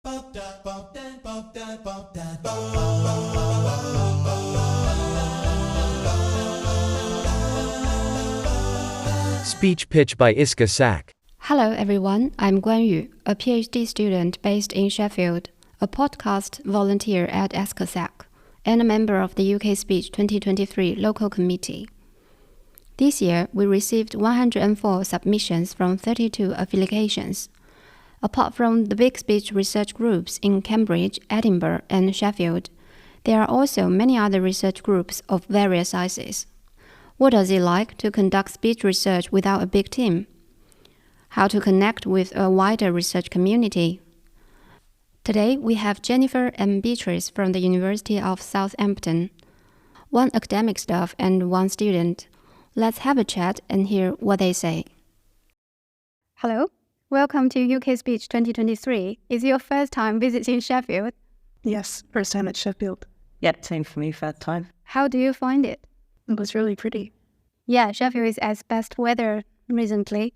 Speech Pitch by Iska Sak. Hello everyone, I'm Guan Yu, a PhD student based in Sheffield, a podcast volunteer at SCASAC, and a member of the UK Speech 2023 local committee. This year, we received 104 submissions from 32 affiliations. Apart from the big speech research groups in Cambridge, Edinburgh, and Sheffield, there are also many other research groups of various sizes. What does it like to conduct speech research without a big team? How to connect with a wider research community? Today, we have Jennifer and Beatrice from the University of Southampton, one academic staff and one student. Let's have a chat and hear what they say. Hello, welcome to UK Speech 2023. Is it your first time visiting Sheffield? Yes, first time at Sheffield. Yeah, same for me, first time. How do you find it? It was really pretty. Yeah, Sheffield is as best weather recently.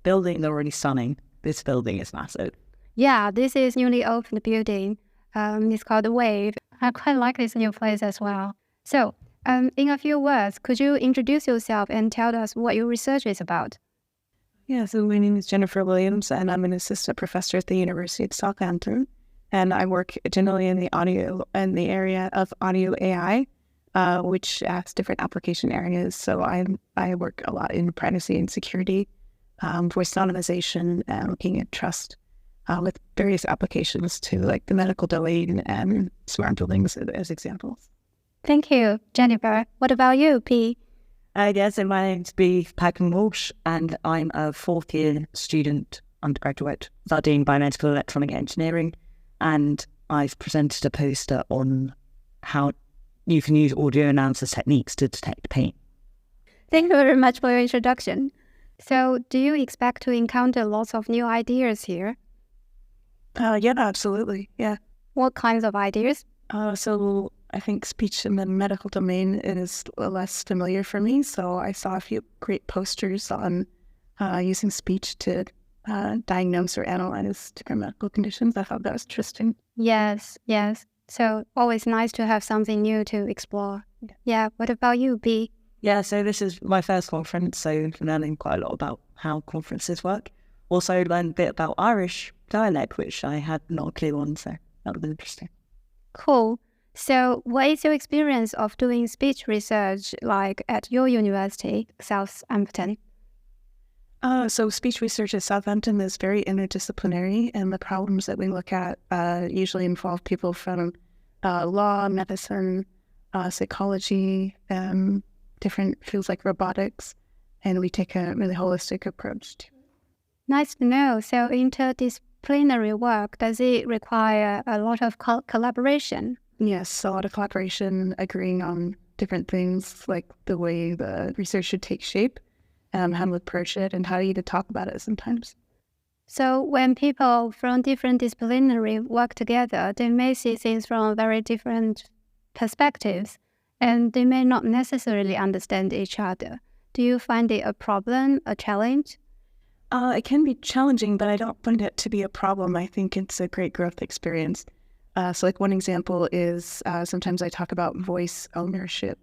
Building already stunning. This building is massive. Yeah, this is newly opened building. It's called The Wave. I quite like this new place as well. So, in a few words, could you introduce yourself and tell us what your research is about? Yeah, so my name is Jennifer Williams, and I'm an assistant professor at the University of Southampton. And I work generally in the area of audio AI, which has different application areas. So I work a lot in privacy and security, voice anonymization, and looking at trust with various applications to like the medical domain and smart buildings as examples. Thank you, Jennifer. What about you, P? So my name's Beatrice Pakenham-Walsh, and I'm a fourth year student undergraduate studying biomedical electronic engineering. And I've presented a poster on how you can use audio analysis techniques to detect pain. Thank you very much for your introduction. So, do you expect to encounter lots of new ideas here? Yeah, absolutely. Yeah. What kinds of ideas? So I think speech in the medical domain is less familiar for me. So I saw a few great posters on using speech to diagnose or analyze different medical conditions. I thought that was interesting. Yes. So always nice to have something new to explore. Yeah. What about you, B? Yeah, so this is my first conference, so I'm learning quite a lot about how conferences work. Also learned a bit about Irish dialect, which I had not a clue on, so that was interesting. Cool. So what is your experience of doing speech research like at your university, Southampton? So speech research at Southampton is very interdisciplinary, and the problems that we look at usually involve people from law, medicine, psychology, different fields like robotics, and we take a really holistic approach to it. Nice to know. So interdisciplinary work, does it require a lot of collaboration? Yes, a lot of collaboration, agreeing on different things, like the way the research should take shape, how to approach it, and how you to talk about it sometimes. So when people from different disciplinary work together, they may see things from very different perspectives, and they may not necessarily understand each other. Do you find it a problem, a challenge? It can be challenging, but I don't find it to be a problem. I think it's a great growth experience. So like one example is sometimes I talk about voice ownership.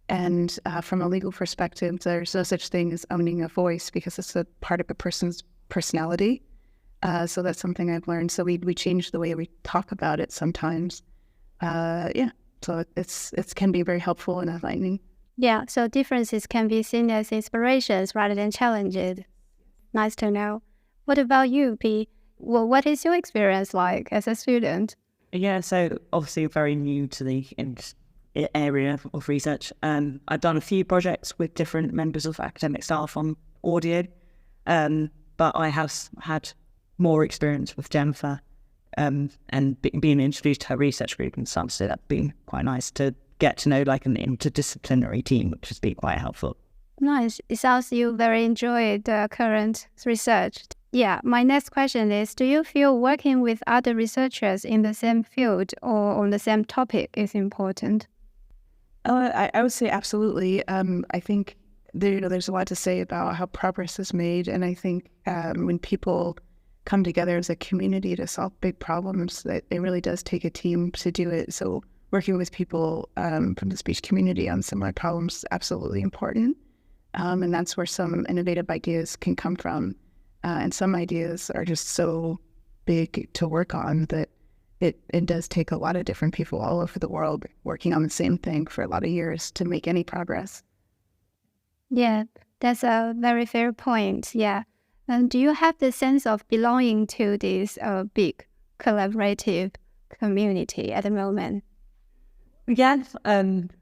And from a legal perspective, there's no such thing as owning a voice because it's a part of a person's personality. So that's something I've learned. So we change the way we talk about it sometimes. So it can be very helpful and enlightening. Yeah, so differences can be seen as inspirations rather than challenges. Nice to know. What about you, P? Well, what is your experience like as a student? Yeah, so obviously very new to the area of research. I've done a few projects with different members of academic staff on audio, but I have had more experience with Jennifer and being introduced to her research group and stuff, so that's been quite nice to get to know like an interdisciplinary team, which has been quite helpful. Nice. It sounds you very enjoyed the current research. Yeah, my next question is, do you feel working with other researchers in the same field or on the same topic is important? I would say absolutely. I think there's a lot to say about how progress is made, and I think when people come together as a community to solve big problems. That it really does take a team to do it. So working with people from the speech community on similar problems is absolutely important. And that's where some innovative ideas can come from. And some ideas are just so big to work on that it does take a lot of different people all over the world working on the same thing for a lot of years to make any progress. Yeah, that's a very fair point. Yeah. And do you have the sense of belonging to this big collaborative community at the moment? Yeah,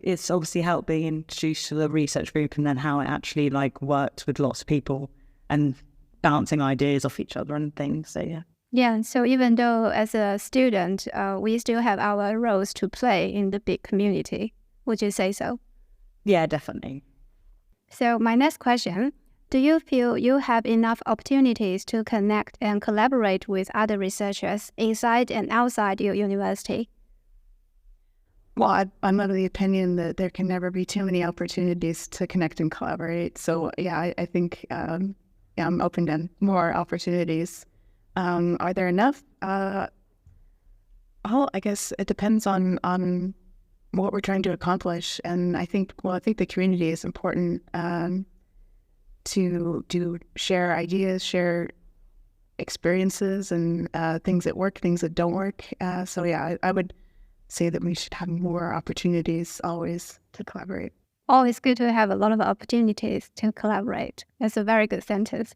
it's obviously helped being introduced to the research group and then how it actually like works with lots of people and bouncing ideas off each other and things. So yeah. Yeah, so even though as a student, we still have our roles to play in the big community. Would you say so? Yeah, definitely. So my next question, do you feel you have enough opportunities to connect and collaborate with other researchers inside and outside your university? Well, I'm of the opinion that there can never be too many opportunities to connect and collaborate. So yeah, I think I'm open to more opportunities. Are there enough? I guess it depends on what we're trying to accomplish. And I think the community is important to share ideas, share experiences, and things that work, things that don't work. So yeah, I would say that we should have more opportunities always to collaborate. Always good to have a lot of opportunities to collaborate. That's a very good sentence.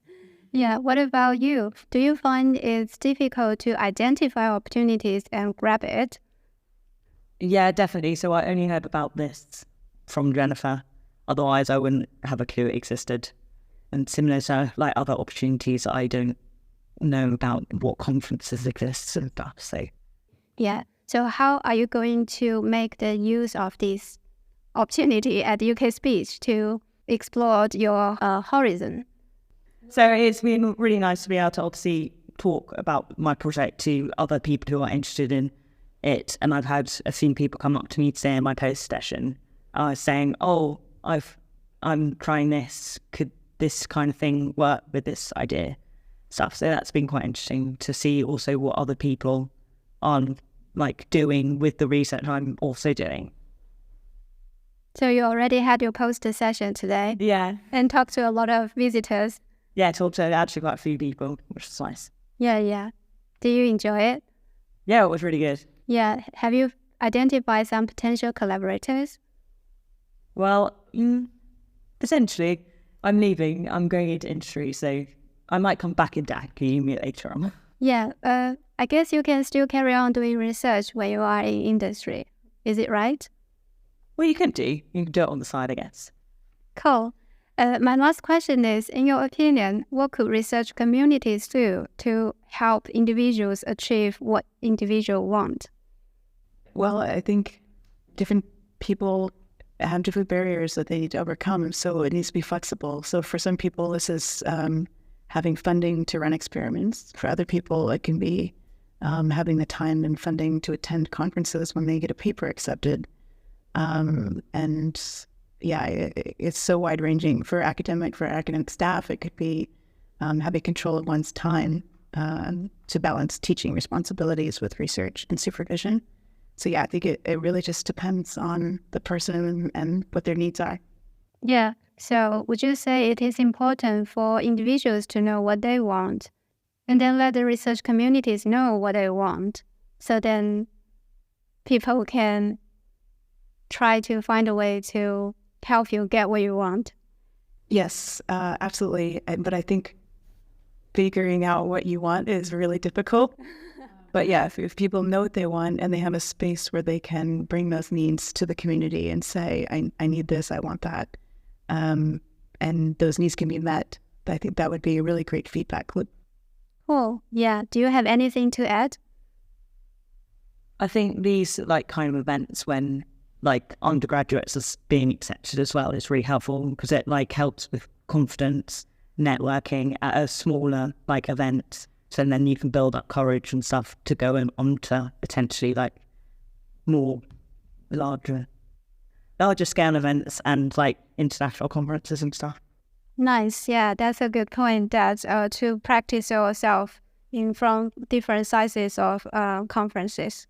Yeah, what about you? Do you find it's difficult to identify opportunities and grab it? Yeah, definitely. So I only heard about this from Jennifer. Otherwise, I wouldn't have a clue it existed. And similar to like other opportunities, I don't know about what conferences exist and stuff. So yeah. So how are you going to make the use of this opportunity at UK Speech to explore your horizon? So it's been really nice to be able to obviously talk about my project to other people who are interested in it. And I've had a few people come up to me today in my post session saying, oh, I'm trying this. Could this kind of thing work with this idea? Stuff. So that's been quite interesting to see also what other people are like doing with the research I'm also doing. So you already had your poster session today? Yeah. And talked to a lot of visitors? Yeah, talked to actually quite a few people, which is nice. Yeah. Do you enjoy it? Yeah, it was really good. Yeah. Have you identified some potential collaborators? Well, essentially, I'm leaving. I'm going into industry, so I might come back into academia later on. Yeah, I guess you can still carry on doing research when you are in industry. Is it right? Well, you can do it on the side, I guess. Cool. My last question is, in your opinion, what could research communities do to help individuals achieve what individuals want? Well, I think different people have different barriers that they need to overcome, so it needs to be flexible. So for some people, this is having funding to run experiments. For other people, it can be having the time and funding to attend conferences when they get a paper accepted. And yeah, it's so wide-ranging. For academic staff, it could be having control of one's time to balance teaching responsibilities with research and supervision. So yeah, I think it really just depends on the person and what their needs are. Yeah. So would you say it is important for individuals to know what they want and then let the research communities know what they want, so then people can try to find a way to help you get what you want? Yes, absolutely. But I think figuring out what you want is really difficult. But yeah, if people know what they want and they have a space where they can bring those needs to the community and say, I need this, I want that, and those needs can be met, I think that would be a really great feedback loop. Cool. Yeah. Do you have anything to add? I think these like kind of events when like undergraduates are being accepted as well is really helpful because it like helps with confidence, networking at a smaller like event. So then you can build up courage and stuff to go on to potentially like more larger scale events and like international conferences and stuff. Nice. Yeah, that's a good point, that to practice yourself from different sizes of conferences.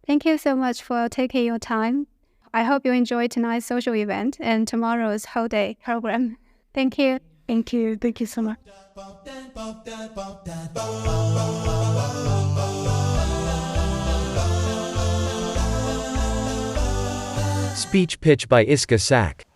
Thank you so much for taking your time. I hope you enjoyed tonight's social event and tomorrow's whole day program. Thank you. Thank you. Thank you so much. Speech Pitch by Iska Sak.